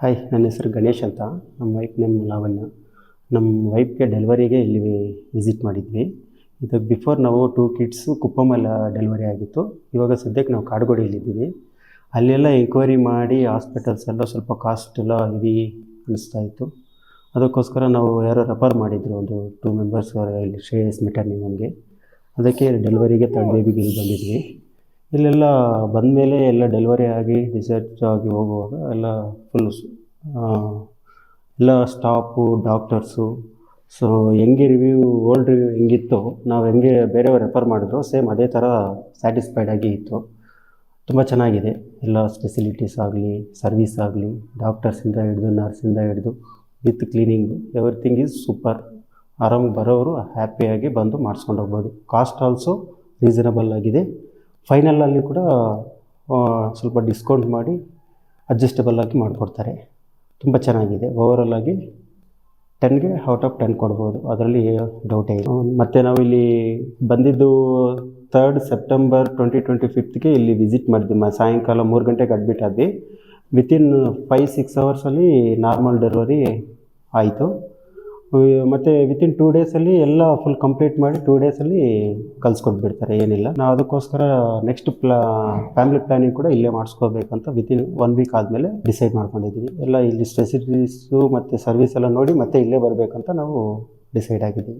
Hi, ನನ್ನ ಹೆಸರು ಗಣೇಶ್ ಅಂತ. ನಮ್ಮ ವೈಫ್ ನೇಮ್ ಲಾವಣ್ಯ. ನಮ್ಮ ವೈಫ್ಗೆ ಡೆಲಿವರಿಗೆ ಇಲ್ಲಿ ವಿಸಿಟ್ ಮಾಡಿದ್ವಿ. ಇದಕ್ಕೆ ಬಿಫೋರ್ ನಾವು 2 ಕಿಡ್ಸು ಕುಪ್ಪಮಲ್ಲ ಡೆಲಿವರಿ ಆಗಿತ್ತು. ಇವಾಗ ಸದ್ಯಕ್ಕೆ ನಾವು ಕಾಡುಗೋಡಿಯಲ್ಲಿದ್ದೀವಿ. ಅಲ್ಲೆಲ್ಲ ಎಂಕ್ವೈರಿ ಮಾಡಿ ಹಾಸ್ಪಿಟಲ್ಸ್ ಎಲ್ಲ ಸ್ವಲ್ಪ ಕಾಸ್ಟ್ ಎಲ್ಲ ಹೆವಿ ಅನ್ನಿಸ್ತಾ ಇತ್ತು. ಅದಕ್ಕೋಸ್ಕರ ನಾವು ಯಾರೋ ರೆಫರ್ ಮಾಡಿದರು, ಒಂದು 2 ಮೆಂಬರ್ಸ್ ಇಲ್ಲಿ ಶ್ರೇಯಸ್ ಮೆಟರ್ನಿ ಹೋಮ್ಗೆ. ಅದಕ್ಕೆ ಡೆಲಿವರಿಗೆ 3rd ಬೇಬಿಗೆ ಇಲ್ಲಿ ಬಂದಿದ್ವಿ. ಇಲ್ಲೆಲ್ಲ ಬಂದಮೇಲೆ ಎಲ್ಲ ಡೆಲಿವರಿ ಆಗಿ ಡಿಸ್ಚಾರ್ಜ್ ಆಗಿ ಹೋಗುವಾಗ ಎಲ್ಲ ಫುಲ್ ಎಲ್ಲ ಸ್ಟಾಫು, ಡಾಕ್ಟರ್ಸು, ಸೊ ಹೆಂಗೆ ರಿವ್ಯೂ ಓಲ್ಡ್ ರಿವ್ಯೂ ಹೆಂಗಿತ್ತು, ನಾವು ಹೆಂಗೆ ಬೇರೆಯವ್ರು ರೆಫರ್ ಮಾಡಿದ್ರು ಸೇಮ್ ಅದೇ ಥರ ಸ್ಯಾಟಿಸ್ಫೈಡ್ ಆಗಿ ಇತ್ತು. ತುಂಬ ಚೆನ್ನಾಗಿದೆ. ಎಲ್ಲ ಫೆಸಿಲಿಟೀಸ್ ಆಗಲಿ, ಸರ್ವಿಸ್ ಆಗಲಿ, ಡಾಕ್ಟರ್ಸಿಂದ ಹಿಡಿದು ನರ್ಸಿಂದ ಹಿಡಿದು with cleaning, everything is super. ಆರಾಮಾಗಿ ಬರೋರು ಹ್ಯಾಪಿಯಾಗಿ ಬಂದು ಮಾಡಿಸ್ಕೊಂಡು ಹೋಗ್ಬೋದು. ಕಾಸ್ಟ್ ಆಲ್ಸೋ ರೀಸನಬಲ್ ಆಗಿದೆ. ಫೈನಲಲ್ಲಿ ಕೂಡ ಸ್ವಲ್ಪ ಡಿಸ್ಕೌಂಟ್ ಮಾಡಿ ಅಡ್ಜಸ್ಟಬಲ್ ಆಗಿ ಮಾಡಿಕೊಡ್ತಾರೆ. ತುಂಬ ಚೆನ್ನಾಗಿದೆ. ಓವರಾಲ್ ಆಗಿ 10ಗೆ ಔಟ್ ಆಫ್ 10 ಕೊಡ್ಬೋದು, ಅದರಲ್ಲಿ ಡೌಟೇ ಇಲ್ಲ. ಮತ್ತು ನಾವಿಲ್ಲಿ ಬಂದಿದ್ದು 3rd ಸೆಪ್ಟೆಂಬರ್ 2025ಗೆ ಇಲ್ಲಿ ವಿಸಿಟ್ ಮಾಡಿದ್ವಿ. ಸಾಯಂಕಾಲ 3 ಗಂಟೆಗೆ ಅಡ್ಮಿಟ್ ಆದ್ವಿ. ವಿತಿನ್ 5-6 ಅವರ್ಸಲ್ಲಿ ನಾರ್ಮಲ್ ಡೆಲಿವರಿ ಆಯಿತು. ಮತ್ತು ವಿತಿನ್ 2 ಡೇಸಲ್ಲಿ ಎಲ್ಲ ಫುಲ್ ಕಂಪ್ಲೀಟ್ ಮಾಡಿ 2 ಡೇಸಲ್ಲಿ ಕಳಿಸ್ಕೊಟ್ಬಿಡ್ತಾರೆ, ಏನಿಲ್ಲ. ನಾವು ಅದಕ್ಕೋಸ್ಕರ ನೆಕ್ಸ್ಟ್ ಫ್ಯಾಮಿಲಿ ಪ್ಲ್ಯಾನಿಂಗ್ ಕೂಡ ಇಲ್ಲೇ ಮಾಡಿಸ್ಕೋಬೇಕಂತ ವಿತಿನ್ 1 ವೀಕ್ ಆದಮೇಲೆ ಡಿಸೈಡ್ ಮಾಡ್ಕೊಂಡಿದ್ದೀವಿ. ಎಲ್ಲ ಇಲ್ಲಿ ಫೆಸಿಲಿಟೀಸು ಮತ್ತು ಸರ್ವಿಸ್ ಎಲ್ಲ ನೋಡಿ ಮತ್ತೆ ಇಲ್ಲೇ ಬರಬೇಕಂತ ನಾವು ಡಿಸೈಡ್ ಆಗಿದ್ದೀವಿ.